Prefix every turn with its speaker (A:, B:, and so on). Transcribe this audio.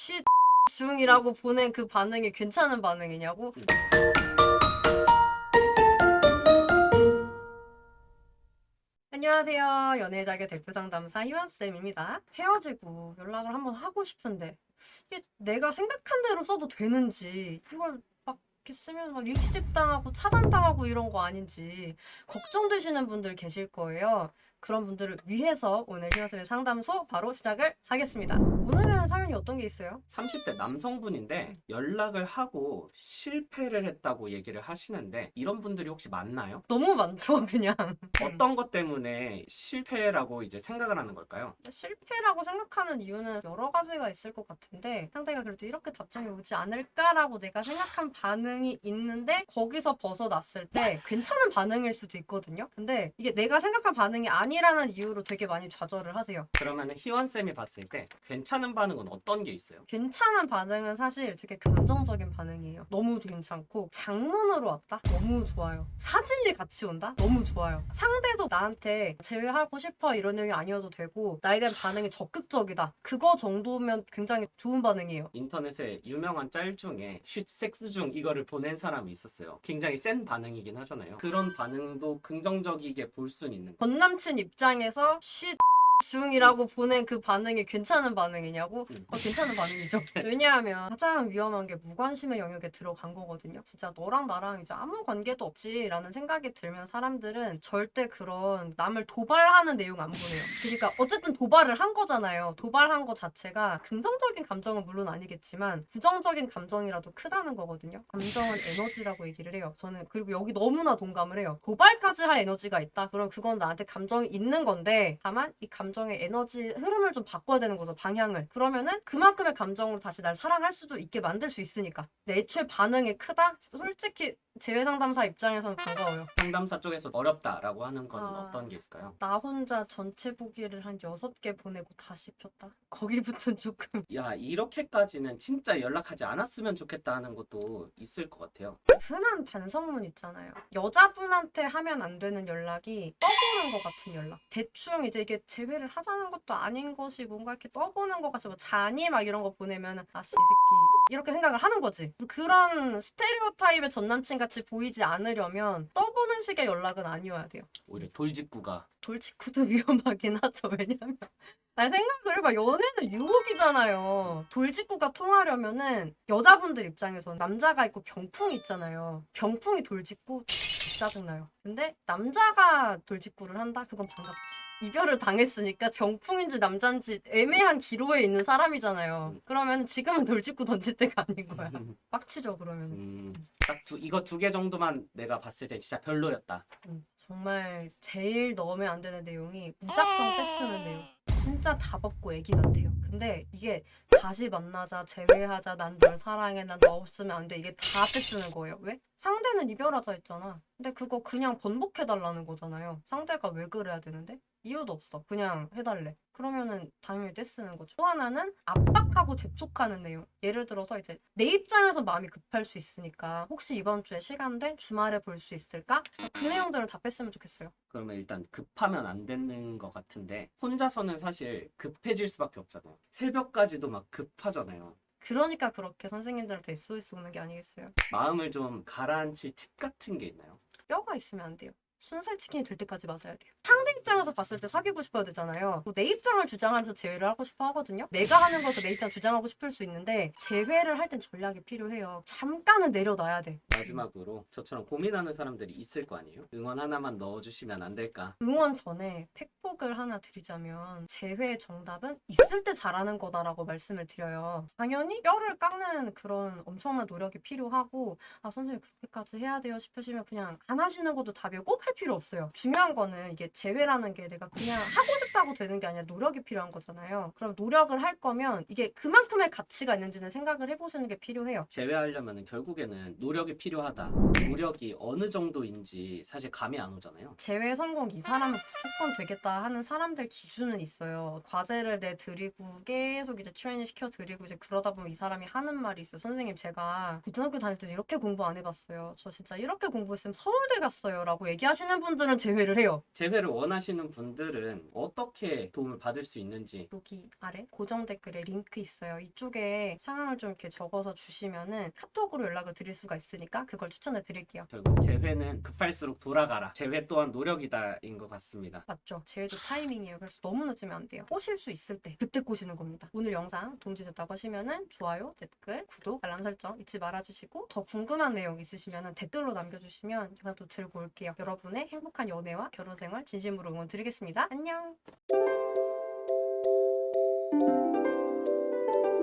A: 쉿 중이라고 보낸 그 반응이 괜찮은 반응이냐고? 안녕하세요. 연애자격 대표 상담사 희원쌤입니다. 헤어지고 연락을 한번 하고 싶은데 이게 내가 생각한 대로 써도 되는지, 이걸 막 이렇게 쓰면 막 일시집당하고 차단당하고 이런 거 아닌지 걱정되시는 분들 계실 거예요. 그런 분들을 위해서 오늘 희원쌤의 상담소 바로 시작을 하겠습니다. 오늘은 사연이 어떤 게 있어요?
B: 30대 남성분인데 연락을 하고 실패를 했다고 얘기를 하시는데 이런 분들이 혹시 많나요?
A: 너무 많죠, 그냥.
B: 어떤 것 때문에 실패라고 이제 생각을 하는 걸까요?
A: 실패라고 생각하는 이유는 여러 가지가 있을 것 같은데, 상대가 그래도 이렇게 답장이 오지 않을까라고 내가 생각한 반응이 있는데 거기서 벗어났을 때 괜찮은 반응일 수도 있거든요. 근데 이게 내가 생각한 반응이 아니라는 이유로 되게 많이 좌절을 하세요.
B: 그러면 희원쌤이 봤을 때 괜찮은 반응은 어떤 게 있어요?
A: 괜찮은 반응은 사실 되게 감정적인 반응이에요. 너무 괜찮고, 장문으로 왔다? 너무 좋아요. 사진이 같이 온다? 너무 좋아요. 상대도 나한테 제외하고 싶어 이런 내용이 아니어도 되고 나에 대한 반응이 적극적이다. 그거 정도면 굉장히 좋은 반응이에요.
B: 인터넷에 유명한 짤 중에 쉿 섹스 중 이거를 보낸 사람이 있었어요. 굉장히 센 반응이긴 하잖아요. 그런 반응도 긍정적이게 볼 수는 있는 거예요.
A: 전 남친 입장에서 쉿 중이라고 보낸 그 반응이 괜찮은 반응이냐고? 괜찮은 반응이죠. 왜냐하면 가장 위험한 게 무관심의 영역에 들어간 거거든요. 진짜 너랑 나랑 이제 아무 관계도 없지라는 생각이 들면 사람들은 절대 그런 남을 도발하는 내용 안 보내요. 그러니까 어쨌든 도발을 한 거잖아요. 도발한 거 자체가 긍정적인 감정은 물론 아니겠지만 부정적인 감정이라도 크다는 거거든요. 감정은 에너지라고 얘기를 해요. 저는 그리고 여기 너무나 동감을 해요. 도발까지 할 에너지가 있다? 그럼 그건 나한테 감정이 있는 건데, 다만 이 감정의 에너지 흐름을 좀 바꿔야 되는 거죠. 방향을. 그러면은 그만큼의 감정으로 다시 날 사랑할 수도 있게 만들 수 있으니까. 근데 애초에 반응이 크다? 솔직히 재회 상담사 입장에서는 반가워요.
B: 상담사 쪽에서 어렵다라고 하는 건
A: 아.
B: 어떤 게 있을까요?
A: 나 혼자 전체 보기를 한 6개 보내고 다시 폈다. 거기부터 조금.
B: 야, 이렇게까지는 진짜 연락하지 않았으면 좋겠다 하는 것도 있을 것 같아요.
A: 흔한 반성문 있잖아요. 여자분한테 하면 안 되는 연락이 떠보는 것 같은 연락. 대충 이제 이게 재회를 하자는 것도 아닌 것이 뭔가 이렇게 떠보는 것 같이 뭐 자니 막 이런 거 보내면 아씨 이 새끼 이렇게 생각을 하는 거지. 그런 스테레오타입의 전남친 같이 보이지 않으려면 떠보는 식의 연락은 아니어야 돼요.
B: 오히려 돌직구가
A: 돌직구도 위험하긴 하죠. 왜냐면 아니 생각을 해봐. 연애는 유혹이잖아요. 돌직구가 통하려면은 여자분들 입장에서는 남자가 있고 병풍이 있잖아요. 병풍이 돌직구 짜증나요. 근데 남자가 돌직구를 한다? 그건 반갑지. 이별을 당했으니까 병풍인지 남자인지 애매한 기로에 있는 사람이잖아요. 그러면 지금은 돌직구 던질 때가 아닌 거야. 빡치죠 그러면.
B: 딱 이거 두 개 정도만 내가 봤을 때 진짜 별로였다.
A: 정말 제일 넣으면 안 되는 내용이 무작정 떼쓰는 내용. 진짜 답 없고 애기 같아요. 근데 이게 다시 만나자, 재회하자, 난 널 사랑해, 난 너 없으면 안 돼. 이게 다 떼쓰는 거예요. 왜? 상대는 이별하자 했잖아. 근데 그거 그냥 번복해달라는 거잖아요. 상대가 왜 그래야 되는데? 이유도 없어. 그냥 해달래. 그러면은 당연히 떼쓰는 거죠. 또 하나는 압박하고 재촉하는 내용. 예를 들어서 이제 내 입장에서 마음이 급할 수 있으니까 혹시 이번 주에 시간 돼? 주말에 볼 수 있을까? 그 내용들을 다 뺐으면 좋겠어요.
B: 그러면 일단 급하면 안 되는 것 같은데 혼자서는 사실 급해질 수밖에 없잖아요. 새벽까지도 막 급하잖아요.
A: 그러니까 그렇게 선생님들한테 SOS 오는 게 아니겠어요.
B: 마음을 좀 가라앉힐 팁 같은 게 있나요?
A: 뼈가 있으면 안 돼요. 순살 치킨이 될 때까지 맞아야 돼요. 상대 입장에서 봤을 때 사귀고 싶어야 되잖아요. 내 입장을 주장하면서 재회를 하고 싶어 하거든요. 내가 하는 것도 내 입장 주장하고 싶을 수 있는데 재회를 할 땐 전략이 필요해요. 잠깐은 내려놔야 돼.
B: 마지막으로 저처럼 고민하는 사람들이 있을 거 아니에요? 응원 하나만 넣어주시면 안 될까?
A: 응원 전에 팩폭을 하나 드리자면 재회의 정답은 있을 때 잘하는 거다라고 말씀을 드려요. 당연히 뼈를 깎는 그런 엄청난 노력이 필요하고, 아 선생님 그렇게까지 해야 돼요 싶으시면 그냥 안 하시는 것도 답이에요. 꼭 할 필요 없어요. 중요한 거는 이게 재회라는 게 내가 그냥 하고 싶다고 되는 게 아니라 노력이 필요한 거잖아요. 그럼 노력을 할 거면 이게 그만큼의 가치가 있는지는 생각을 해보시는 게 필요해요.
B: 제외하려면 결국에는 노력이 필요하다. 노력이 어느 정도인지 사실 감이 안 오잖아요.
A: 재회 성공 이 사람은 무조건 되겠다 하는 사람들 기준은 있어요. 과제를 내드리고 계속 이제 트레이닝 시켜드리고 이제 그러다 보면 이 사람이 하는 말이 있어요. 선생님 제가 고등학교 다닐 때 이렇게 공부 안 해봤어요. 저 진짜 이렇게 공부했으면 서울대 갔어요 라고 얘기하시는 원하시는 분들은 제외를 해요.
B: 재회를 원하시는 분들은 어떻게 도움을 받을 수 있는지
A: 여기 아래 고정 댓글에 링크 있어요. 이쪽에 상황을 좀 이렇게 적어서 주시면은 카톡으로 연락을 드릴 수가 있으니까 그걸 추천을 드릴게요.
B: 결국 재회는 급할수록 돌아가라. 재회 또한 노력이다인 것 같습니다.
A: 맞죠? 제외도 타이밍이에요. 그래서 너무 늦으면 안 돼요. 꼬실 수 있을 때 그때 꼬시는 겁니다. 오늘 영상 도움 주셨다고 하시면은 좋아요, 댓글, 구독, 알람 설정 잊지 말아주시고 더 궁금한 내용 있으시면은 댓글로 남겨주시면 제가 또 들고 올게요. 여러분의 행복한 연애와 결혼 생활 진심으로 응원 드리겠습니다. 안녕!